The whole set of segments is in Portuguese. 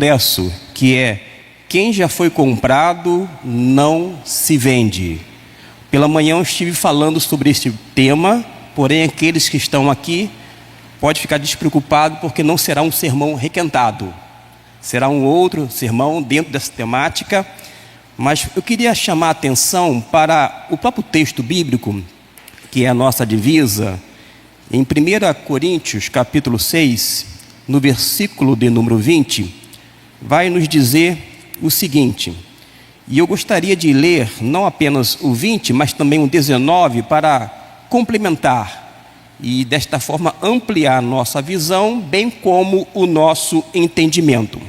expresso, que é: quem já foi comprado não se vende. Pela manhã eu estive falando sobre este tema, porém aqueles que estão aqui podem ficar despreocupados, porque não será um sermão requentado. Será um outro sermão dentro dessa temática, mas eu queria chamar a atenção para o próprio texto bíblico, que é a nossa divisa, em 1 Coríntios, capítulo 6, no versículo de número 20, vai nos dizer o seguinte, e eu gostaria de ler não apenas o 20, mas também o 19, para complementar e desta forma ampliar nossa visão, bem como o nosso entendimento.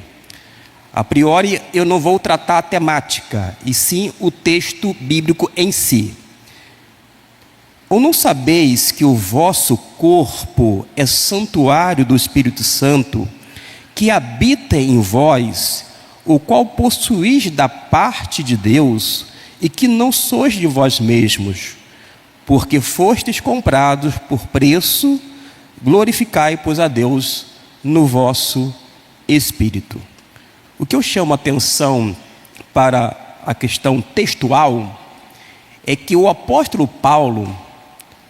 A priori, eu não vou tratar a temática, e sim o texto bíblico em si. Ou não sabeis que o vosso corpo é santuário do Espírito Santo, que habita em vós, o qual possuís da parte de Deus, e que não sois de vós mesmos, porque fostes comprados por preço? Glorificai, pois, a Deus no vosso espírito. O que eu chamo a atenção para a questão textual é que o apóstolo Paulo,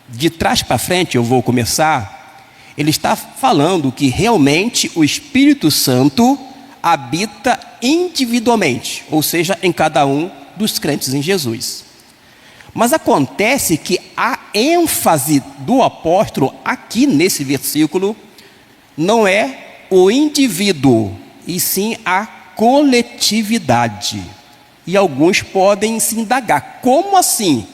de trás para frente, eu vou começar, ele está falando que realmente o Espírito Santo habita individualmente, ou seja, em cada um dos crentes em Jesus. Mas acontece que a ênfase do apóstolo aqui nesse versículo não é o indivíduo, e sim a coletividade. E alguns podem se indagar: como assim?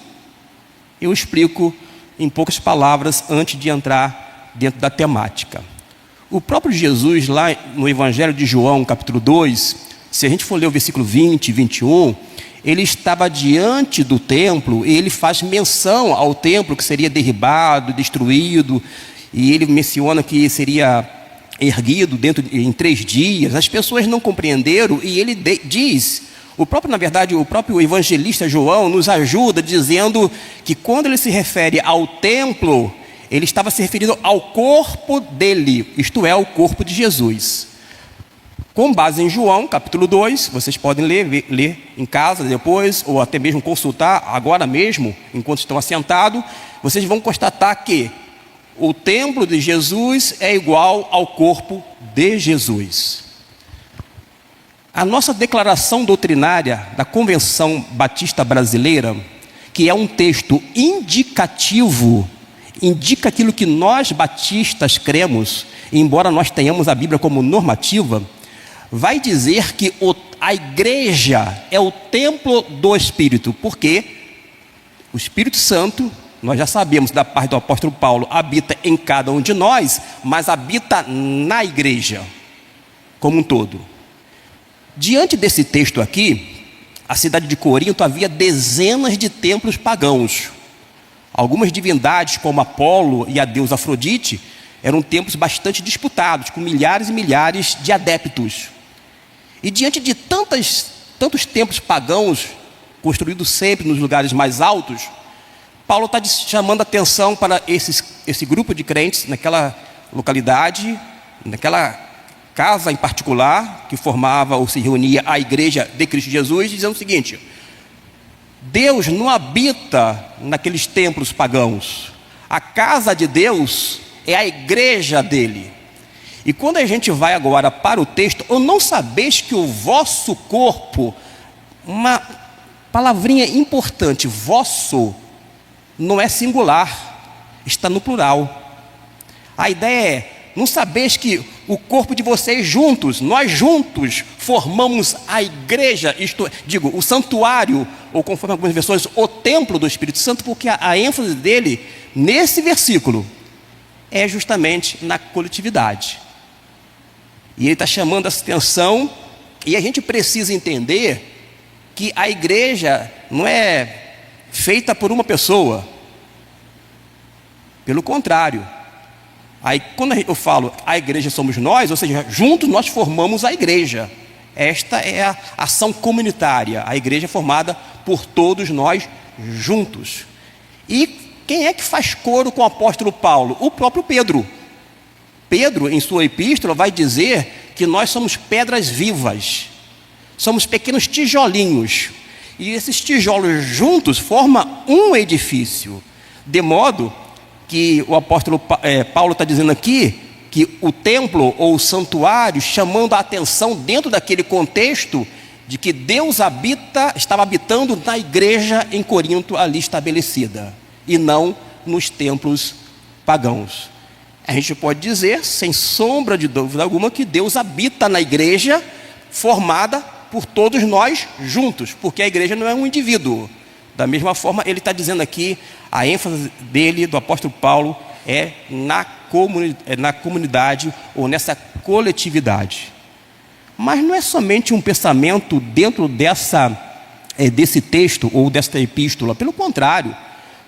Eu explico em poucas palavras antes de entrar dentro da temática. O próprio Jesus, lá no Evangelho de João, capítulo 2, se a gente for ler o versículo 20 e 21, ele estava diante do templo e ele faz menção ao templo que seria derribado, destruído, e ele menciona que seria erguido em 3 dias. As pessoas não compreenderam e ele diz... Na verdade, o próprio evangelista João nos ajuda dizendo que quando ele se refere ao templo, ele estava se referindo ao corpo dele, isto é, o corpo de Jesus. Com base em João, capítulo 2, vocês podem ler em casa depois, ou até mesmo consultar agora mesmo, enquanto estão assentados, vocês vão constatar que o templo de Jesus é igual ao corpo de Jesus. A nossa declaração doutrinária da Convenção Batista Brasileira, que é um texto indicativo, indica aquilo que nós batistas cremos, embora nós tenhamos a Bíblia como normativa, vai dizer que a igreja é o templo do Espírito, porque o Espírito Santo, nós já sabemos da parte do apóstolo Paulo, habita em cada um de nós, mas habita na igreja como um todo. Diante desse texto aqui, a cidade de Corinto havia dezenas de templos pagãos. Algumas divindades, como Apolo e a deusa Afrodite, eram templos bastante disputados, com milhares e milhares de adeptos. E diante de tantos templos pagãos, construídos sempre nos lugares mais altos, Paulo está chamando a atenção para esse grupo de crentes naquela localidade, naquela casa em particular, que formava ou se reunia a igreja de Cristo Jesus, dizendo o seguinte: Deus não habita naqueles templos pagãos. A casa de Deus é a igreja dele. E quando a gente vai agora para o texto, ou não sabeis que o vosso corpo, uma palavrinha importante, vosso, não é singular, está no plural. A ideia é: não sabeis que o corpo de vocês juntos, nós juntos, formamos a igreja, o santuário, ou conforme algumas versões, o templo do Espírito Santo, porque a ênfase dele, nesse versículo, é justamente na coletividade. E ele está chamando essa atenção, e a gente precisa entender que a igreja não é feita por uma pessoa. Pelo contrário. Aí quando eu falo a igreja somos nós, ou seja, juntos nós formamos a igreja. Esta é a ação comunitária. A igreja é formada por todos nós juntos. E quem é que faz coro com o apóstolo Paulo? O próprio Pedro. Pedro, em sua epístola, vai dizer que nós somos pedras vivas, somos pequenos tijolinhos, e esses tijolos juntos formam um edifício, de modo que o apóstolo Paulo está dizendo aqui, que o templo ou o santuário, chamando a atenção dentro daquele contexto, de que Deus estava habitando na igreja em Corinto ali estabelecida, e não nos templos pagãos. A gente pode dizer, sem sombra de dúvida alguma, que Deus habita na igreja formada por todos nós juntos, porque a igreja não é um indivíduo. Da mesma forma, ele está dizendo aqui, a ênfase dele, do apóstolo Paulo, é na comunidade ou nessa coletividade. Mas não é somente um pensamento dentro desse texto ou desta epístola. Pelo contrário,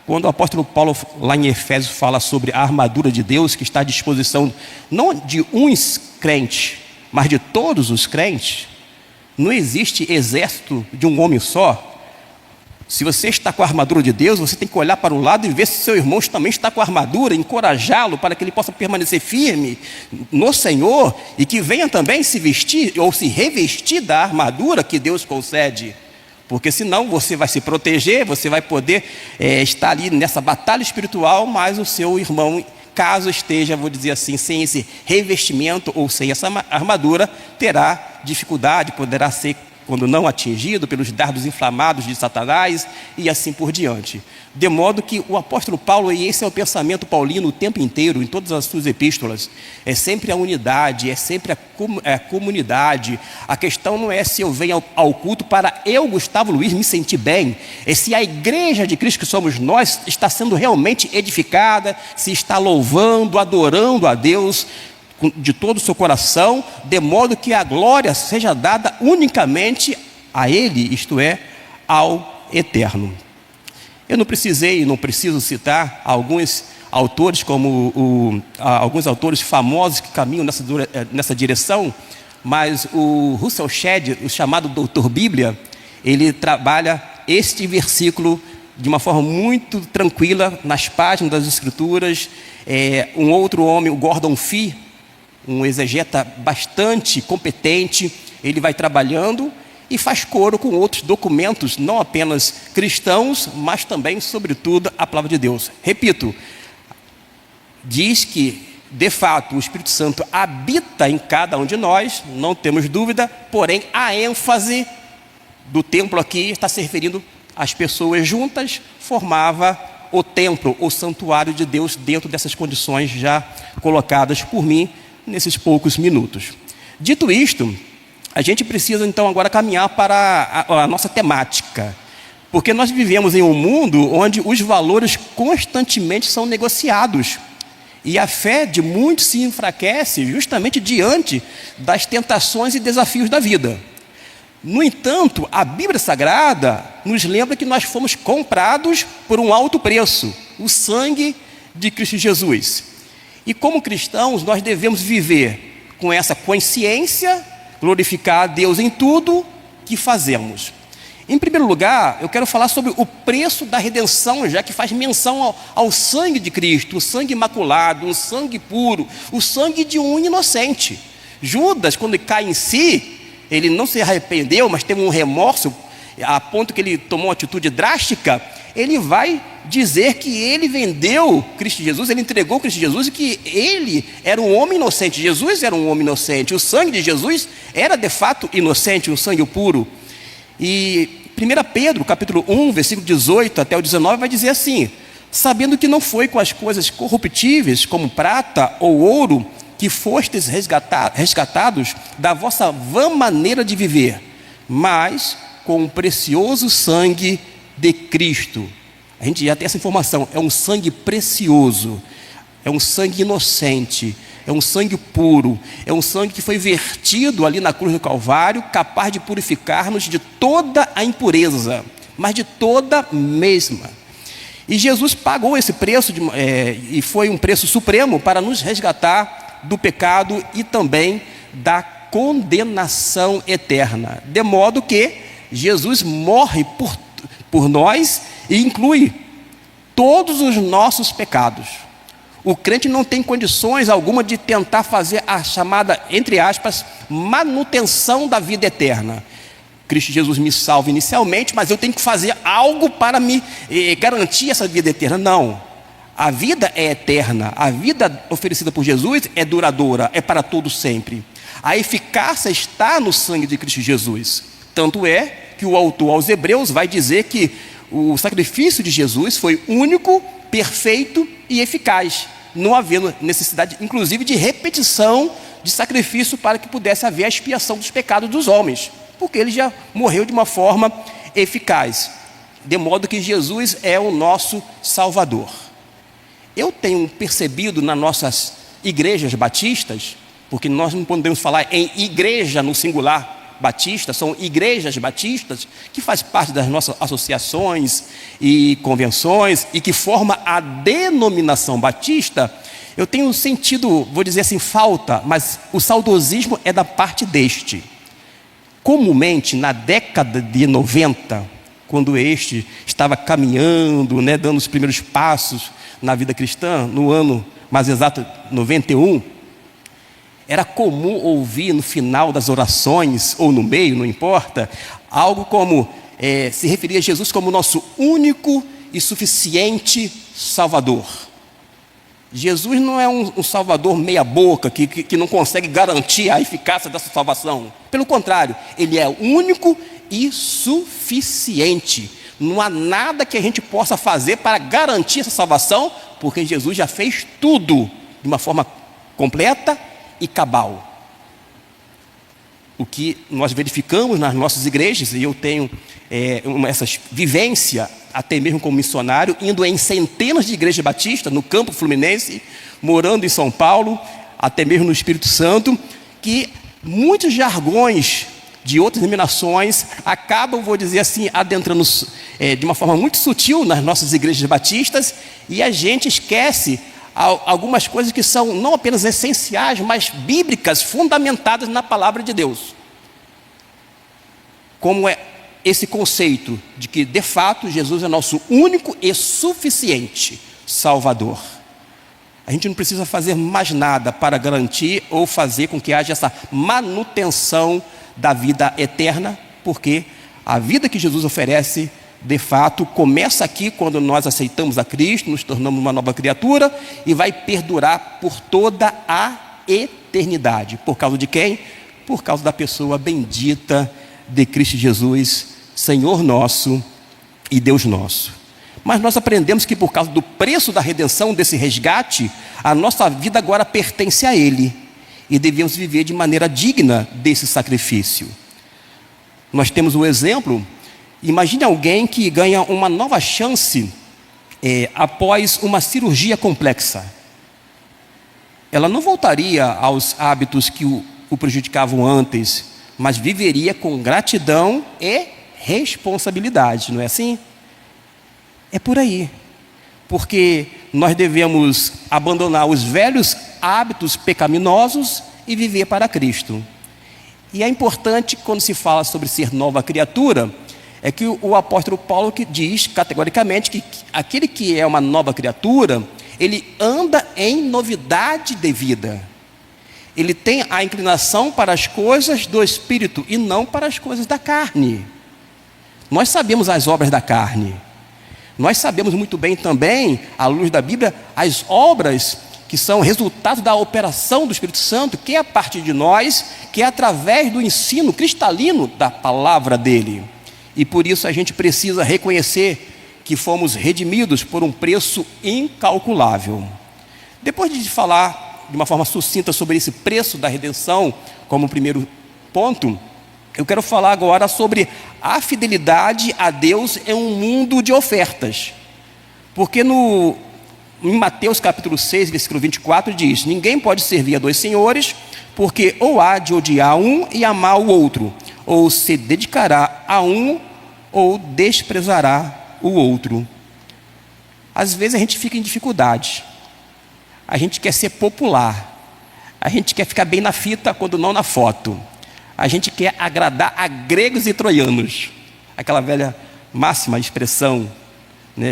quando o apóstolo Paulo, lá em Efésios, fala sobre a armadura de Deus, que está à disposição não de uns crentes, mas de todos os crentes, não existe exército de um homem só. Se você está com a armadura de Deus, você tem que olhar para o lado e ver se seu irmão também está com a armadura, encorajá-lo para que ele possa permanecer firme no Senhor e que venha também se vestir ou se revestir da armadura que Deus concede. Porque senão você vai se proteger, você vai poder estar ali nessa batalha espiritual, mas o seu irmão, caso esteja, vou dizer assim, sem esse revestimento ou sem essa armadura, terá dificuldade, poderá ser, quando não atingido, pelos dardos inflamados de Satanás e assim por diante. De modo que o apóstolo Paulo, e esse é o pensamento paulino o tempo inteiro, em todas as suas epístolas, é sempre a unidade, é sempre a comunidade. A questão não é se eu venho ao culto para eu, Gustavo Luiz, me sentir bem, é se a igreja de Cristo que somos nós está sendo realmente edificada, se está louvando, adorando a Deus de todo o seu coração, de modo que a glória seja dada unicamente a Ele, isto é, ao Eterno. Eu não preciso citar alguns autores, como alguns autores famosos que caminham nessa direção, mas o Russell Shedd, o chamado Doutor Bíblia, ele trabalha este versículo de uma forma muito tranquila nas páginas das Escrituras. Um outro homem, o Gordon Fee, um exegeta bastante competente, ele vai trabalhando e faz coro com outros documentos, não apenas cristãos, mas também, sobretudo, a palavra de Deus. Repito, diz que, de fato, o Espírito Santo habita em cada um de nós, não temos dúvida, porém, a ênfase do templo aqui está se referindo às pessoas juntas, formava o templo, o santuário de Deus, dentro dessas condições já colocadas por mim, nesses poucos minutos. Dito isto, a gente precisa então agora caminhar para a nossa temática, porque nós vivemos em um mundo onde os valores constantemente são negociados e a fé de muitos se enfraquece justamente diante das tentações e desafios da vida. No entanto, a Bíblia Sagrada nos lembra que nós fomos comprados por um alto preço, o sangue de Cristo Jesus. E como cristãos, nós devemos viver com essa consciência, glorificar a Deus em tudo que fazemos. Em primeiro lugar, eu quero falar sobre o preço da redenção, já que faz menção ao sangue de Cristo, o sangue imaculado, um sangue puro, o sangue de um inocente. Judas, quando cai em si, ele não se arrependeu, mas teve um remorso, a ponto que ele tomou uma atitude drástica. Ele vai dizer que ele vendeu Cristo Jesus, ele entregou Cristo Jesus e que ele era um homem inocente. Jesus era um homem inocente, o sangue de Jesus era de fato inocente, um sangue puro. E 1 Pedro, capítulo 1, versículo 18 até o 19, vai dizer assim: sabendo que não foi com as coisas corruptíveis, como prata ou ouro, que fostes resgatados da vossa vã maneira de viver, mas com o precioso sangue de Cristo. A gente já tem essa informação, é um sangue precioso, é um sangue inocente, é um sangue puro, é um sangue que foi vertido ali na cruz do Calvário, capaz de purificar-nos de toda a impureza, mas de toda mesma. E Jesus pagou esse preço, e foi um preço supremo para nos resgatar do pecado e também da condenação eterna, de modo que Jesus morre por nós e inclui todos os nossos pecados. O crente não tem condições alguma de tentar fazer a chamada, entre aspas, manutenção da vida eterna. Cristo Jesus me salva inicialmente, mas eu tenho que fazer algo para me garantir essa vida eterna. Não. A vida é eterna. A vida oferecida por Jesus é duradoura, é para todo sempre. A eficácia está no sangue de Cristo Jesus. Tanto é que o autor aos Hebreus vai dizer que o sacrifício de Jesus foi único, perfeito e eficaz, não havendo necessidade, inclusive, de repetição de sacrifício para que pudesse haver a expiação dos pecados dos homens, porque ele já morreu de uma forma eficaz, de modo que Jesus é o nosso Salvador. Eu tenho percebido nas nossas igrejas batistas, porque nós não podemos falar em igreja no singular batista, são igrejas batistas que faz parte das nossas associações e convenções e que forma a denominação batista. Eu tenho sentido, vou dizer assim, falta, mas o saudosismo é da parte deste. Comumente, na década de 90, quando este estava caminhando, dando os primeiros passos na vida cristã, no ano mais exato, 91, era comum ouvir no final das orações, ou no meio, não importa, algo como, se referir a Jesus como nosso único e suficiente Salvador. Jesus não é um Salvador meia boca, que não consegue garantir a eficácia dessa salvação. Pelo contrário, Ele é único e suficiente. Não há nada que a gente possa fazer para garantir essa salvação, porque Jesus já fez tudo de uma forma completa e cabal. O que nós verificamos nas nossas igrejas, e eu tenho essa vivência, até mesmo como missionário, indo em centenas de igrejas batistas, no campo fluminense, morando em São Paulo, até mesmo no Espírito Santo, que muitos jargões de outras denominações acabam, vou dizer assim, adentrando de uma forma muito sutil nas nossas igrejas batistas, e a gente esquece algumas coisas que são não apenas essenciais, mas bíblicas, fundamentadas na palavra de Deus. Como é esse conceito de que, de fato, Jesus é nosso único e suficiente Salvador. A gente não precisa fazer mais nada para garantir ou fazer com que haja essa manutenção da vida eterna, porque a vida que Jesus oferece, de fato, começa aqui quando nós aceitamos a Cristo, nos tornamos uma nova criatura e vai perdurar por toda a eternidade. Por causa de quem? Por causa da pessoa bendita de Cristo Jesus, Senhor nosso e Deus nosso. Mas nós aprendemos que por causa do preço da redenção, desse resgate, a nossa vida agora pertence a Ele e devemos viver de maneira digna desse sacrifício. Nós temos o exemplo. Imagine alguém que ganha uma nova chance após uma cirurgia complexa. Ela não voltaria aos hábitos que o prejudicavam antes, mas viveria com gratidão e responsabilidade, não é assim? É por aí. Porque nós devemos abandonar os velhos hábitos pecaminosos e viver para Cristo. E é importante, quando se fala sobre ser nova criatura, é que o apóstolo Paulo que diz categoricamente que aquele que é uma nova criatura, ele anda em novidade de vida. Ele tem a inclinação para as coisas do Espírito e não para as coisas da carne. Nós sabemos as obras da carne. Nós sabemos muito bem também, à luz da Bíblia, as obras que são resultado da operação do Espírito Santo, que é a partir de nós, que é através do ensino cristalino da palavra dele. E por isso a gente precisa reconhecer que fomos redimidos por um preço incalculável. Depois de falar de uma forma sucinta sobre esse preço da redenção, como primeiro ponto, eu quero falar agora sobre a fidelidade a Deus em um mundo de ofertas. Porque em Mateus capítulo 6, versículo 24, diz: ninguém pode servir a dois senhores, porque ou há de odiar um e amar o outro, ou se dedicará a um ou desprezará o outro. Às vezes a gente fica em dificuldade. A gente quer ser popular. A gente quer ficar bem na fita, quando não na foto. A gente quer agradar a gregos e troianos. Aquela velha máxima expressão,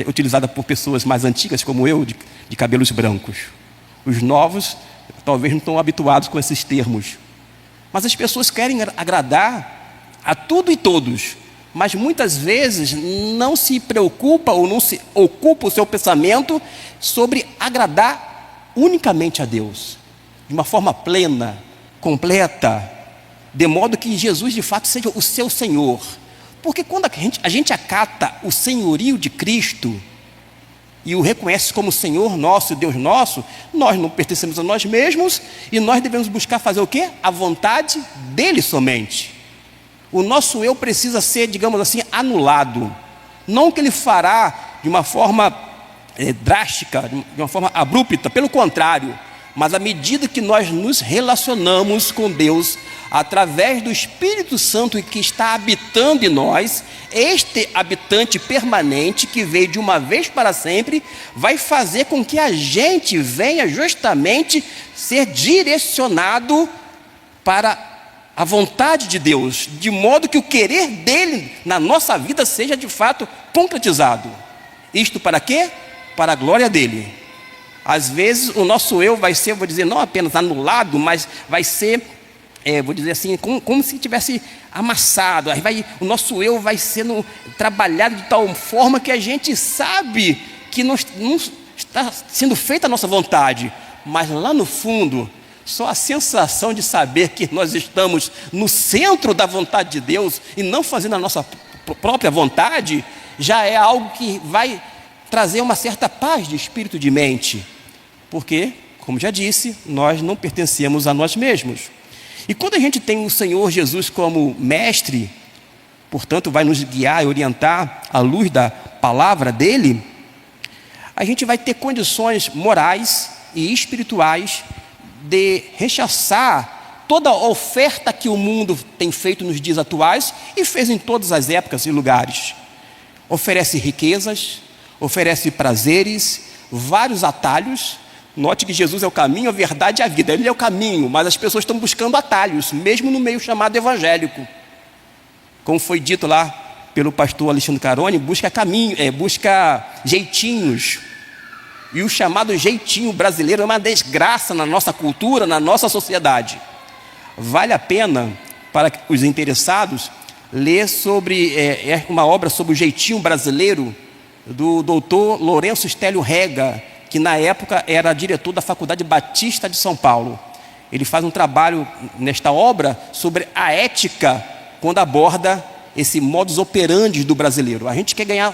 utilizada por pessoas mais antigas como eu, de cabelos brancos. Os novos talvez não estão habituados com esses termos. Mas as pessoas querem agradar a tudo e todos, mas muitas vezes não se preocupa ou não se ocupa o seu pensamento sobre agradar unicamente a Deus, de uma forma plena, completa, de modo que Jesus de fato seja o seu Senhor. Porque quando a gente acata o senhorio de Cristo e o reconhece como Senhor nosso e Deus nosso, nós não pertencemos a nós mesmos e nós devemos buscar fazer o quê? A vontade dele somente. O nosso eu precisa ser, digamos assim, anulado. Não que ele fará de uma forma drástica, de uma forma abrupta, pelo contrário. Mas à medida que nós nos relacionamos com Deus, através do Espírito Santo que está habitando em nós, este habitante permanente que veio de uma vez para sempre, vai fazer com que a gente venha justamente ser direcionado para a vontade de Deus, de modo que o querer dele na nossa vida seja de fato concretizado. Isto para quê? Para a glória dele. Às vezes o nosso eu vai ser, vou dizer, não apenas anulado, mas vai ser, vou dizer assim, como se tivesse amassado. O nosso eu vai sendo trabalhado de tal forma que a gente sabe que não está sendo feita a nossa vontade, mas lá no fundo, só a sensação de saber que nós estamos no centro da vontade de Deus e não fazendo a nossa própria vontade, já é algo que vai trazer uma certa paz de espírito, de mente. Porque, como já disse, nós não pertencemos a nós mesmos. E quando a gente tem o Senhor Jesus como mestre, portanto vai nos guiar e orientar à luz da palavra dele, a gente vai ter condições morais e espirituais de rechaçar toda a oferta que o mundo tem feito nos dias atuais e fez em todas as épocas e lugares. Oferece riquezas, oferece prazeres, vários atalhos. Note que Jesus é o caminho, a verdade e a vida. Ele é o caminho, mas as pessoas estão buscando atalhos, mesmo no meio chamado evangélico. Como foi dito lá pelo pastor Alexandre Caroni, busca jeitinhos. E o chamado jeitinho brasileiro é uma desgraça na nossa cultura, na nossa sociedade. Vale a pena, para os interessados, ler sobre uma obra sobre o jeitinho brasileiro do doutor Lourenço Stélio Rega, que na época era diretor da Faculdade Batista de São Paulo. Ele faz um trabalho nesta obra sobre a ética quando aborda esse modus operandi do brasileiro. A gente quer ganhar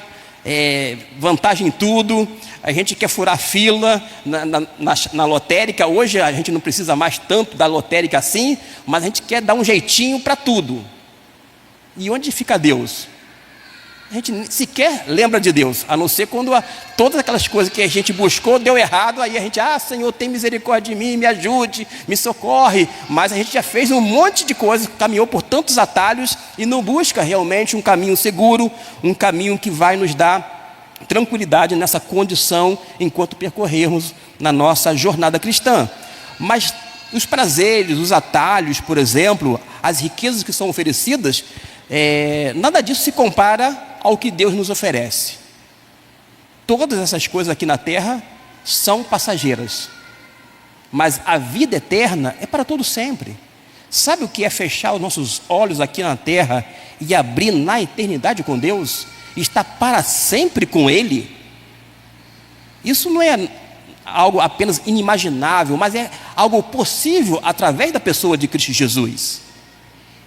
vantagem em tudo, a gente quer furar fila na lotérica. Hoje a gente não precisa mais tanto da lotérica assim, mas a gente quer dar um jeitinho para tudo. E onde fica Deus? A gente sequer lembra de Deus, a não ser quando todas aquelas coisas que a gente buscou deu errado, aí a gente, Senhor, tem misericórdia de mim, me ajude, me socorre. Mas a gente já fez um monte de coisas, caminhou por tantos atalhos e não busca realmente um caminho seguro, um caminho que vai nos dar tranquilidade nessa condição enquanto percorrermos na nossa jornada cristã. Mas os prazeres, os atalhos, por exemplo, as riquezas que são oferecidas, nada disso se compara ao que Deus nos oferece. Todas essas coisas aqui na terra são passageiras, mas a vida eterna é para todo sempre. Sabe o que é fechar os nossos olhos aqui na terra e abrir na eternidade com Deus? Estar para sempre com Ele? Isso não é algo apenas inimaginável, mas é algo possível através da pessoa de Cristo Jesus.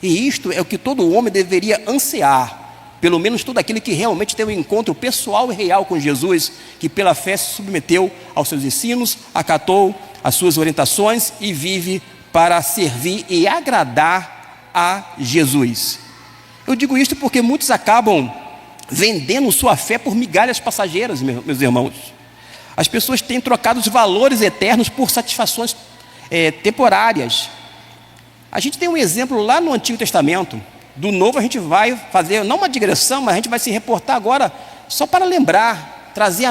E isto é o que todo homem deveria ansiar, pelo menos todo aquele que realmente tem um encontro pessoal e real com Jesus, que pela fé se submeteu aos seus ensinos, acatou as suas orientações e vive para servir e agradar a Jesus. Eu digo isto porque muitos acabam vendendo sua fé por migalhas passageiras, meus irmãos. As pessoas têm trocado os valores eternos por satisfações temporárias. A gente tem um exemplo lá no Antigo Testamento. Do Novo a gente vai fazer, não uma digressão, mas a gente vai se reportar agora só para lembrar, trazer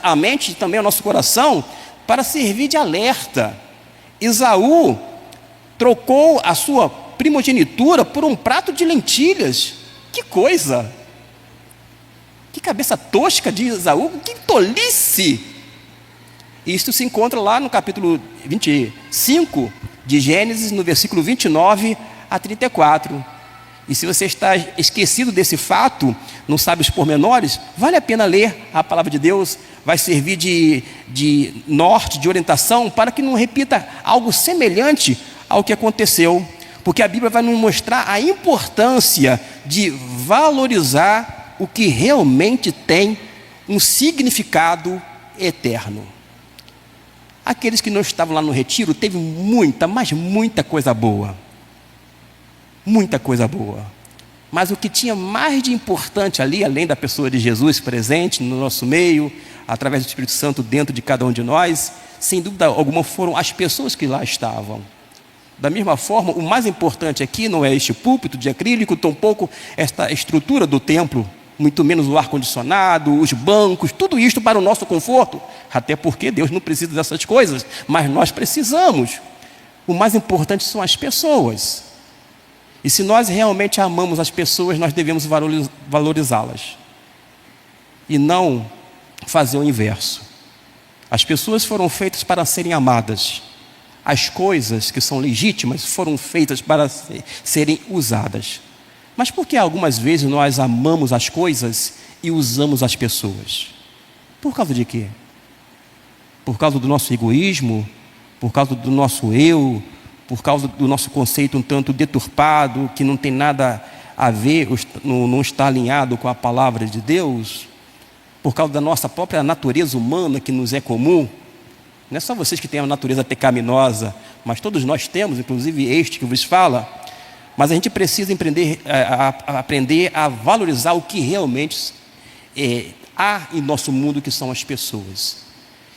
a mente e também ao nosso coração para servir de alerta. Esaú trocou a sua primogenitura por um prato de lentilhas. Que coisa! Que cabeça tosca de Esaú, que tolice! Isto se encontra lá no capítulo 25 de Gênesis, no versículo 29 a 34. E se você está esquecido desse fato, não sabe os pormenores, vale a pena ler a palavra de Deus, vai servir de norte, de orientação, para que não repita algo semelhante ao que aconteceu. Porque a Bíblia vai nos mostrar a importância de valorizar o que realmente tem um significado eterno. Aqueles que não estavam lá no retiro, teve muita, mas muita coisa boa. Muita coisa boa. Mas o que tinha mais de importante ali, além da pessoa de Jesus presente no nosso meio, através do Espírito Santo dentro de cada um de nós, sem dúvida alguma foram as pessoas que lá estavam. Da mesma forma, o mais importante aqui não é este púlpito de acrílico, tampouco esta estrutura do templo, muito menos o ar-condicionado, os bancos, tudo isto para o nosso conforto, até porque Deus não precisa dessas coisas, mas nós precisamos. O mais importante são as pessoas. E se nós realmente amamos as pessoas, nós devemos valorizá-las. E não fazer o inverso. As pessoas foram feitas para serem amadas. As coisas que são legítimas foram feitas para serem usadas. Mas por que algumas vezes nós amamos as coisas e usamos as pessoas? Por causa de quê? Por causa do nosso egoísmo? Por causa do nosso eu? Por causa do nosso conceito um tanto deturpado, que não tem nada a ver, não está alinhado com a palavra de Deus? Por causa da nossa própria natureza humana que nos é comum? Não é só vocês que têm a natureza pecaminosa, mas todos nós temos, inclusive este que vos fala. Mas a gente precisa aprender a valorizar o que realmente há em nosso mundo, que são as pessoas.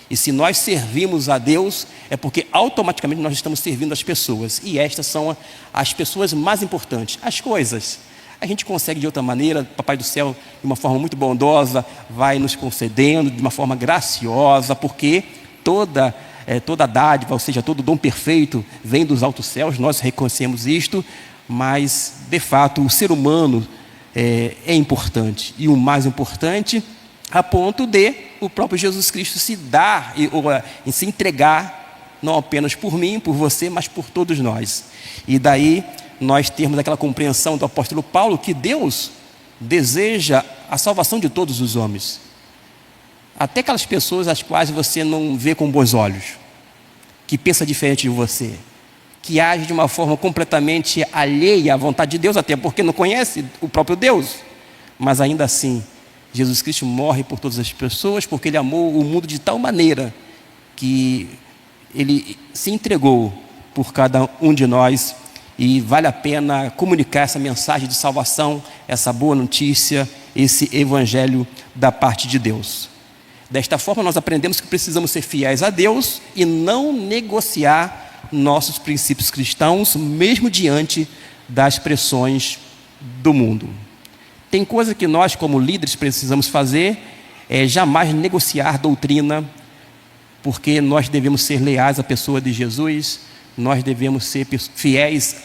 E se nós servimos a Deus, é porque automaticamente nós estamos servindo as pessoas. E estas são as pessoas mais importantes. As coisas, a gente consegue de outra maneira. Papai do céu, de uma forma muito bondosa, vai nos concedendo de uma forma graciosa, porque toda dádiva, ou seja, todo dom perfeito vem dos altos céus, nós reconhecemos isto, mas de fato o ser humano é importante. E o mais importante, a ponto de o próprio Jesus Cristo se dar e se entregar, não apenas por mim, por você, mas por todos nós. E daí nós termos aquela compreensão do apóstolo Paulo, que Deus deseja a salvação de todos os homens, até aquelas pessoas as quais você não vê com bons olhos, que pensa diferente de você, que age de uma forma completamente alheia à vontade de Deus, até porque não conhece o próprio Deus, mas ainda assim Jesus Cristo morre por todas as pessoas, porque Ele amou o mundo de tal maneira que Ele se entregou por cada um de nós. E vale a pena comunicar essa mensagem de salvação, essa boa notícia, esse evangelho da parte de Deus. Desta forma nós aprendemos que precisamos ser fiéis a Deus e não negociar nossos princípios cristãos, mesmo diante das pressões do mundo. Tem coisa que nós, como líderes, precisamos fazer, jamais negociar doutrina, porque nós devemos ser leais à pessoa de Jesus, nós devemos ser fiéis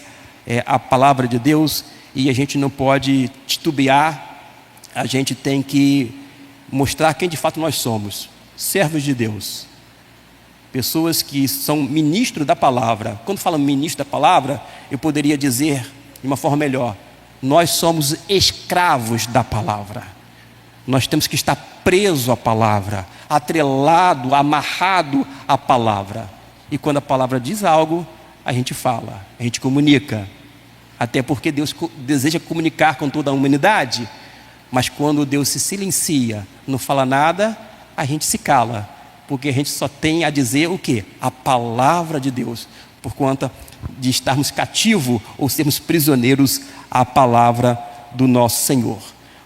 à palavra de Deus, e a gente não pode titubear, a gente tem que mostrar quem de fato nós somos, servos de Deus, pessoas que são ministros da palavra. Quando falo ministro da palavra, eu poderia dizer de uma forma melhor: nós somos escravos da palavra. Nós temos que estar preso à palavra, atrelado, amarrado à palavra. E quando a palavra diz algo, a gente fala, a gente comunica. Até porque Deus deseja comunicar com toda a humanidade. Mas quando Deus se silencia, não fala nada, a gente se cala. Porque a gente só tem a dizer o quê? A palavra de Deus. Por conta de estarmos cativos ou sermos prisioneiros à palavra do nosso Senhor.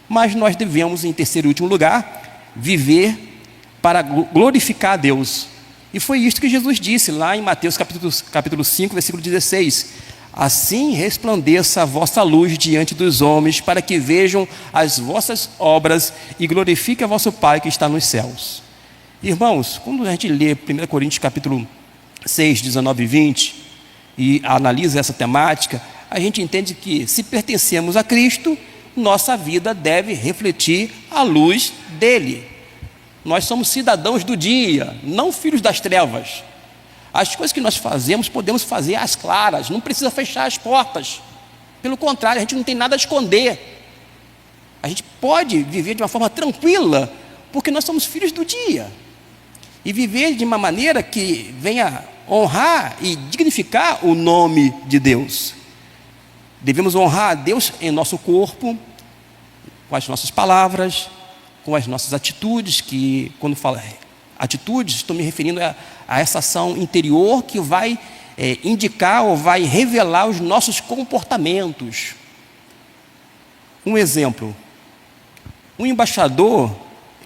Mas nós devemos, em terceiro e último lugar, viver para glorificar a Deus. E foi isto que Jesus disse lá em Mateus capítulo 5, versículo 16. Assim resplandeça a vossa luz diante dos homens, para que vejam as vossas obras e glorifiquem a vosso Pai que está nos céus. Irmãos, quando a gente lê 1 Coríntios capítulo 6, 19 e 20, e analisa essa temática, a gente entende que, se pertencemos a Cristo, nossa vida deve refletir a luz dele. Nós somos cidadãos do dia, não filhos das trevas. As coisas que nós fazemos, podemos fazer às claras, não precisa fechar as portas. Pelo contrário, a gente não tem nada a esconder. A gente pode viver de uma forma tranquila, porque nós somos filhos do dia. E viver de uma maneira que venha honrar e dignificar o nome de Deus. Devemos honrar a Deus em nosso corpo, com as nossas palavras, com as nossas atitudes, que quando falo atitudes, estou me referindo a essa ação interior que vai indicar ou vai revelar os nossos comportamentos. Um exemplo, um embaixador,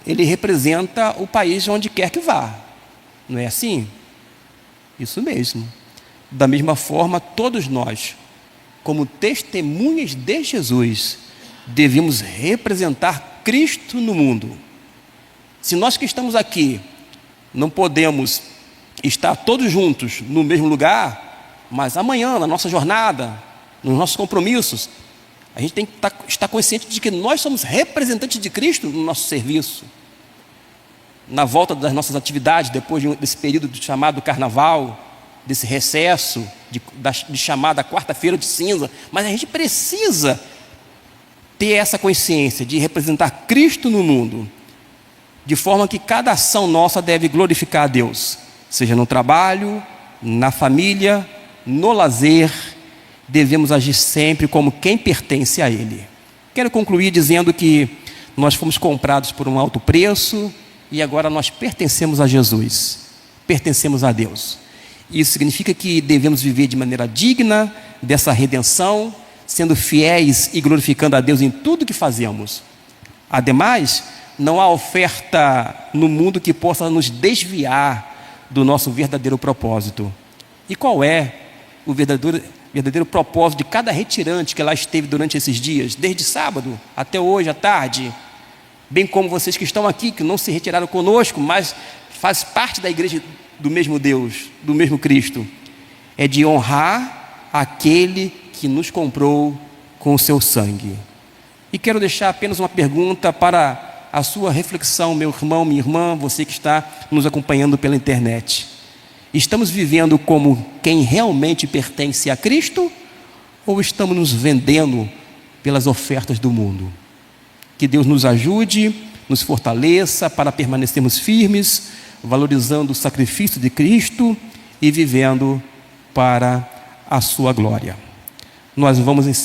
ele representa o país onde quer que vá, não é assim? Isso mesmo. Da mesma forma, todos nós, como testemunhas de Jesus, devemos representar Cristo no mundo. Se nós que estamos aqui não podemos estar todos juntos no mesmo lugar, mas amanhã, na nossa jornada, nos nossos compromissos, a gente tem que estar consciente de que nós somos representantes de Cristo no nosso serviço. Na volta das nossas atividades, depois desse período chamado carnaval, desse recesso, de chamada quarta-feira de cinza, mas a gente precisa ter essa consciência de representar Cristo no mundo, de forma que cada ação nossa deve glorificar a Deus, seja no trabalho, na família, no lazer, devemos agir sempre como quem pertence a Ele. Quero concluir dizendo que nós fomos comprados por um alto preço e agora nós pertencemos a Jesus, pertencemos a Deus. Isso significa que devemos viver de maneira digna dessa redenção, sendo fiéis e glorificando a Deus em tudo que fazemos. Ademais, não há oferta no mundo que possa nos desviar do nosso verdadeiro propósito. E qual é o verdadeiro propósito de cada retirante que lá esteve durante esses dias, desde sábado até hoje à tarde, bem como vocês que estão aqui, que não se retiraram conosco, mas faz parte da igreja do mesmo Deus, do mesmo Cristo, é de honrar aquele que nos comprou com o seu sangue. E quero deixar apenas uma pergunta para a sua reflexão, meu irmão, minha irmã, você que está nos acompanhando pela internet. Estamos vivendo como quem realmente pertence a Cristo ou estamos nos vendendo pelas ofertas do mundo? Que Deus nos ajude, nos fortaleça para permanecermos firmes, valorizando o sacrifício de Cristo e vivendo para a sua glória. Nós vamos